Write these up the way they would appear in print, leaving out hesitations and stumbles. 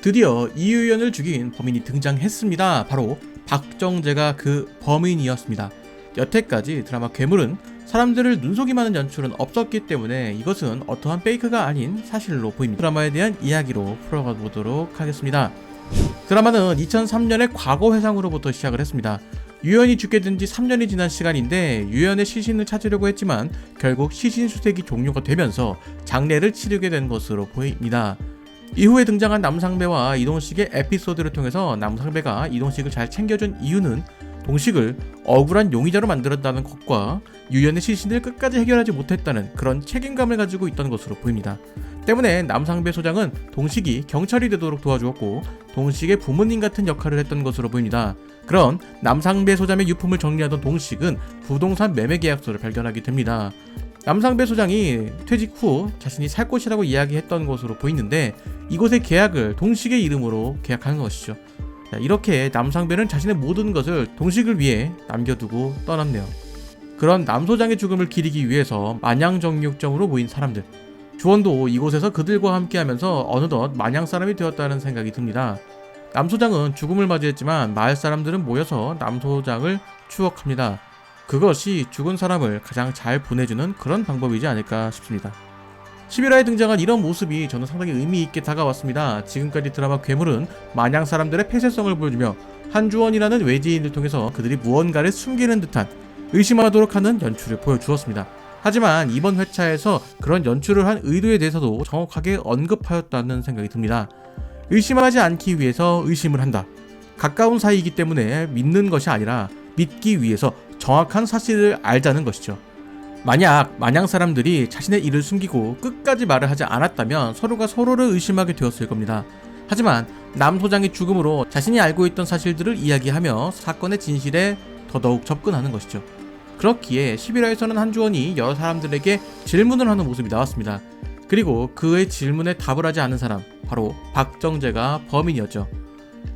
드디어 이유연을 죽인 범인이 등장했습니다. 바로 박정재가 그 범인이었습니다. 여태까지 드라마 괴물은 사람들을 눈속임하는 연출은 없었기 때문에 이것은 어떠한 페이크가 아닌 사실로 보입니다. 드라마에 대한 이야기로 풀어가 보도록 하겠습니다. 드라마는 2003년의 과거 회상으로부터 시작을 했습니다. 유연이 죽게 된 지 3년이 지난 시간인데 유연의 시신을 찾으려고 했지만 결국 시신 수색이 종료가 되면서 장례를 치르게 된 것으로 보입니다. 이후에 등장한 남상배와 이동식의 에피소드를 통해서 남상배가 이동식을 잘 챙겨준 이유는 동식을 억울한 용의자로 만들었다는 것과 유연의 시신을 끝까지 해결하지 못했다는 그런 책임감을 가지고 있던 것으로 보입니다. 때문에 남상배 소장은 동식이 경찰이 되도록 도와주었고 동식의 부모님 같은 역할을 했던 것으로 보입니다. 그런 남상배 소장의 유품을 정리하던 동식은 부동산 매매 계약서를 발견하게 됩니다. 남상배 소장이 퇴직 후 자신이 살 곳이라고 이야기했던 것으로 보이는데 이곳의 계약을 동식의 이름으로 계약하는 것이죠. 이렇게 남상배는 자신의 모든 것을 동식을 위해 남겨두고 떠났네요. 그런 남 소장의 죽음을 기리기 위해서 마냥정육점으로 모인 사람들. 주원도 이곳에서 그들과 함께하면서 어느덧 마냥 사람이 되었다는 생각이 듭니다. 남 소장은 죽음을 맞이했지만 마을 사람들은 모여서 남 소장을 추억합니다. 그것이 죽은 사람을 가장 잘 보내주는 그런 방법이지 않을까 싶습니다. 11화에 등장한 이런 모습이 저는 상당히 의미있게 다가왔습니다. 지금까지 드라마 괴물은 마냥 사람들의 폐쇄성을 보여주며 한주원이라는 외지인을 통해서 그들이 무언가를 숨기는 듯한 의심하도록 하는 연출을 보여주었습니다. 하지만 이번 회차에서 그런 연출을 한 의도에 대해서도 정확하게 언급하였다는 생각이 듭니다. 의심하지 않기 위해서 의심을 한다. 가까운 사이이기 때문에 믿는 것이 아니라 믿기 위해서 정확한 사실을 알자는 것이죠. 만약 마냥 사람들이 자신의 일을 숨기고 끝까지 말을 하지 않았다면 서로가 서로를 의심하게 되었을 겁니다. 하지만 남 소장의 죽음으로 자신이 알고 있던 사실들을 이야기하며 사건의 진실에 더더욱 접근하는 것이죠. 그렇기에 11화에서는 한주원이 여러 사람들에게 질문을 하는 모습이 나왔습니다. 그리고 그의 질문에 답을 하지 않은 사람, 바로 박정재가 범인이었죠.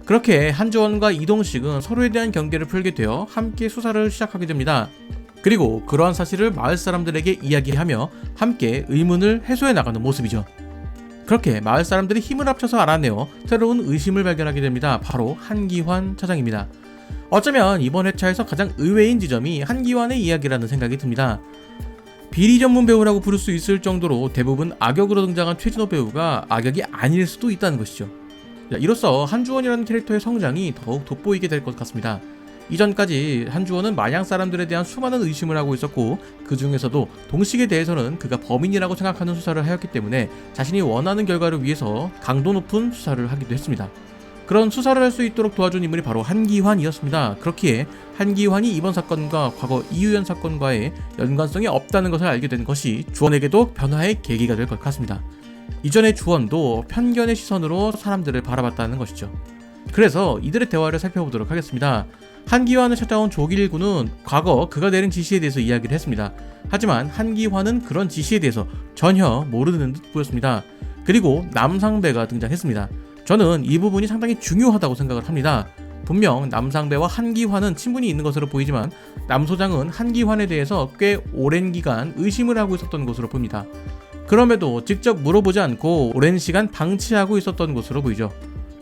그렇게 한주원과 이동식은 서로에 대한 경계를 풀게 되어 함께 수사를 시작하게 됩니다. 그리고 그러한 사실을 마을 사람들에게 이야기하며 함께 의문을 해소해 나가는 모습이죠. 그렇게 마을 사람들이 힘을 합쳐서 알아내어 새로운 의심을 발견하게 됩니다. 바로 한기환 차장입니다. 어쩌면 이번 회차에서 가장 의외인 지점이 한기환의 이야기라는 생각이 듭니다. 비리 전문 배우라고 부를 수 있을 정도로 대부분 악역으로 등장한 최진호 배우가 악역이 아닐 수도 있다는 것이죠. 이로써 한주원이라는 캐릭터의 성장이 더욱 돋보이게 될 것 같습니다. 이전까지 한주원은 마냥 사람들에 대한 수많은 의심을 하고 있었고 그 중에서도 동식에 대해서는 그가 범인이라고 생각하는 수사를 하였기 때문에 자신이 원하는 결과를 위해서 강도 높은 수사를 하기도 했습니다. 그런 수사를 할 수 있도록 도와준 인물이 바로 한기환이었습니다. 그렇기에 한기환이 이번 사건과 과거 이유연 사건과의 연관성이 없다는 것을 알게 된 것이 주원에게도 변화의 계기가 될 것 같습니다. 이전의 주원도 편견의 시선으로 사람들을 바라봤다는 것이죠. 그래서 이들의 대화를 살펴보도록 하겠습니다. 한기환을 찾아온 조길구는 과거 그가 내린 지시에 대해서 이야기를 했습니다. 하지만 한기환은 그런 지시에 대해서 전혀 모르는 듯 보였습니다. 그리고 남상배가 등장했습니다. 저는 이 부분이 상당히 중요하다고 생각을 합니다. 분명 남상배와 한기환은 친분이 있는 것으로 보이지만 남 소장은 한기환에 대해서 꽤 오랜 기간 의심을 하고 있었던 것으로 보입니다. 그럼에도 직접 물어보지 않고 오랜 시간 방치하고 있었던 것으로 보이죠.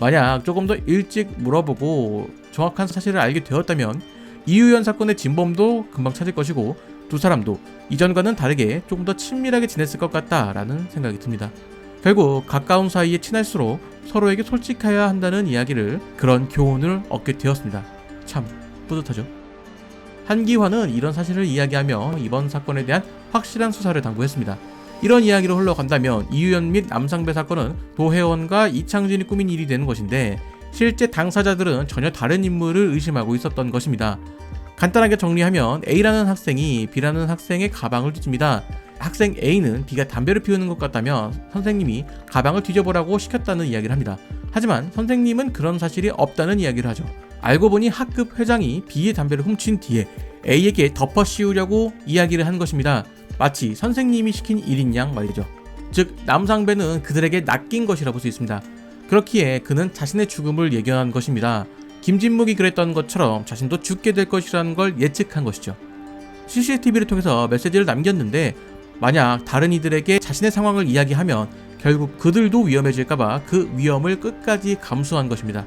만약 조금 더 일찍 물어보고 정확한 사실을 알게 되었다면 이유연 사건의 진범도 금방 찾을 것이고 두 사람도 이전과는 다르게 조금 더 친밀하게 지냈을 것 같다라는 생각이 듭니다. 결국 가까운 사이에 친할수록 서로에게 솔직해야 한다는 이야기를, 그런 교훈을 얻게 되었습니다. 참 뿌듯하죠. 한기환은 이런 사실을 이야기하며 이번 사건에 대한 확실한 수사를 당부했습니다. 이런 이야기로 흘러간다면 이유연 및 남상배 사건은 도혜원과 이창진이 꾸민 일이 되는 것인데 실제 당사자들은 전혀 다른 인물을 의심하고 있었던 것입니다. 간단하게 정리하면 A라는 학생이 B라는 학생의 가방을 뒤집니다. 학생 A는 B가 담배를 피우는 것 같다며 선생님이 가방을 뒤져보라고 시켰다는 이야기를 합니다. 하지만 선생님은 그런 사실이 없다는 이야기를 하죠. 알고 보니 학급 회장이 B의 담배를 훔친 뒤에 A에게 덮어 씌우려고 이야기를 한 것입니다. 마치 선생님이 시킨 일인 양 말이죠. 즉 남상배는 그들에게 낚인 것이라 볼 수 있습니다. 그렇기에 그는 자신의 죽음을 예견한 것입니다. 김진묵이 그랬던 것처럼 자신도 죽게 될 것이라는 걸 예측한 것이죠. CCTV를 통해서 메시지를 남겼는데 만약 다른 이들에게 자신의 상황을 이야기하면 결국 그들도 위험해질까봐 그 위험을 끝까지 감수한 것입니다.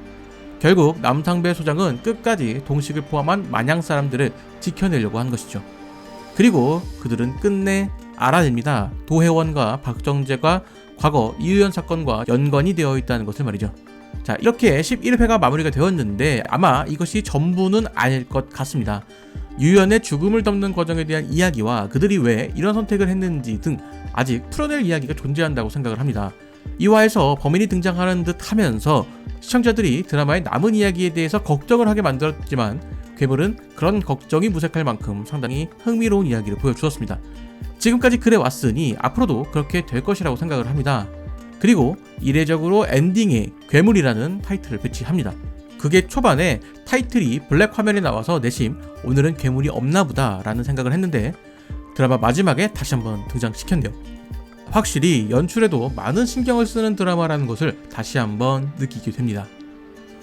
결국 남상배 소장은 끝까지 동식을 포함한 마냥 사람들을 지켜내려고 한 것이죠. 그리고 그들은 끝내 알아냅니다. 도혜원과 박정재가 과거 이유연 사건과 연관이 되어 있다는 것을 말이죠. 자, 이렇게 11회가 마무리가 되었는데 아마 이것이 전부는 아닐 것 같습니다. 유연의 죽음을 덮는 과정에 대한 이야기와 그들이 왜 이런 선택을 했는지 등 아직 풀어낼 이야기가 존재한다고 생각을 합니다. 이화에서 범인이 등장하는 듯 하면서 시청자들이 드라마의 남은 이야기에 대해서 걱정을 하게 만들었지만 괴물은 그런 걱정이 무색할 만큼 상당히 흥미로운 이야기를 보여주었습니다. 지금까지 그래왔으니 앞으로도 그렇게 될 것이라고 생각을 합니다. 그리고 이례적으로 엔딩에 괴물이라는 타이틀을 배치합니다. 그게 초반에 타이틀이 블랙 화면에 나와서 내심 오늘은 괴물이 없나보다 라는 생각을 했는데 드라마 마지막에 다시 한번 등장시켰네요. 확실히 연출에도 많은 신경을 쓰는 드라마라는 것을 다시 한번 느끼게 됩니다.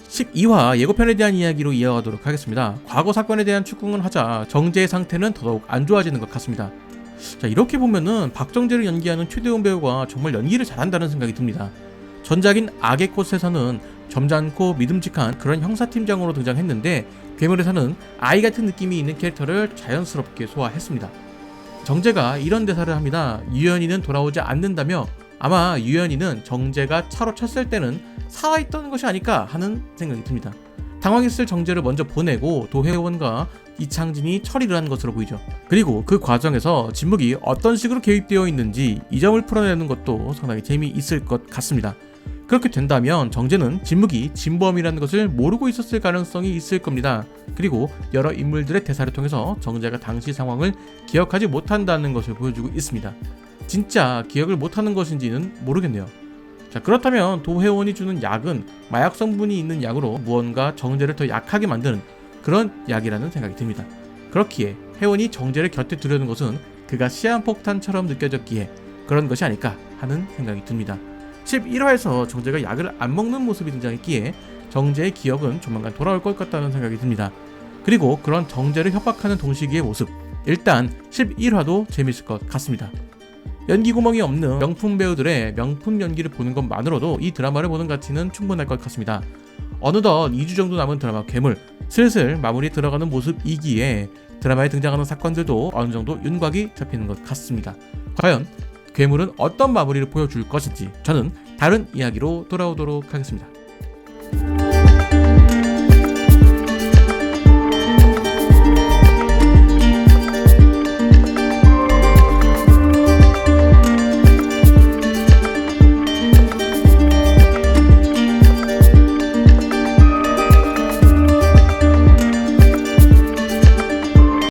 12화 예고편에 대한 이야기로 이어가도록 하겠습니다. 과거 사건에 대한 추궁을 하자 정재의 상태는 더더욱 안 좋아지는 것 같습니다. 자, 이렇게 보면은 박정재를 연기하는 최대훈 배우가 정말 연기를 잘한다는 생각이 듭니다. 전작인 악의 꽃에서는 점잖고 믿음직한 그런 형사팀장으로 등장했는데 괴물에서는 아이 같은 느낌이 있는 캐릭터를 자연스럽게 소화했습니다. 정재가 이런 대사를 합니다. 유연이는 돌아오지 않는다며 아마 유연이는 정재가 차로 쳤을 때는 살아있던 것이 아닐까 하는 생각이 듭니다. 당황했을 정재를 먼저 보내고 도혜원과 이창진이 처리를 한 것으로 보이죠. 그리고 그 과정에서 진묵이 어떤 식으로 개입되어 있는지 이 점을 풀어내는 것도 상당히 재미있을 것 같습니다. 그렇게 된다면 정재는 진묵이 진범이라는 것을 모르고 있었을 가능성이 있을 겁니다. 그리고 여러 인물들의 대사를 통해서 정재가 당시 상황을 기억하지 못한다는 것을 보여주고 있습니다. 진짜 기억을 못하는 것인지는 모르겠네요. 자, 그렇다면 도혜원이 주는 약은 마약 성분이 있는 약으로 무언가 정재를 더 약하게 만드는 그런 약이라는 생각이 듭니다. 그렇기에 혜원이 정재를 곁에 두려는 것은 그가 시한폭탄처럼 느껴졌기에 그런 것이 아닐까 하는 생각이 듭니다. 11화에서 정재가 약을 안 먹는 모습이 등장했기에 정재의 기억은 조만간 돌아올 것 같다는 생각이 듭니다. 그리고 그런 정재를 협박하는 동식이의 모습, 일단 11화도 재밌을 것 같습니다. 연기 구멍이 없는 명품 배우들의 명품 연기를 보는 것만으로도 이 드라마를 보는 가치는 충분할 것 같습니다. 어느덧 2주 정도 남은 드라마 괴물, 슬슬 마무리에 들어가는 모습이기에 드라마에 등장하는 사건들도 어느 정도 윤곽이 잡히는 것 같습니다. 과연 괴물은 어떤 마무리를 보여줄 것인지 저는 다른 이야기로 돌아오도록 하겠습니다.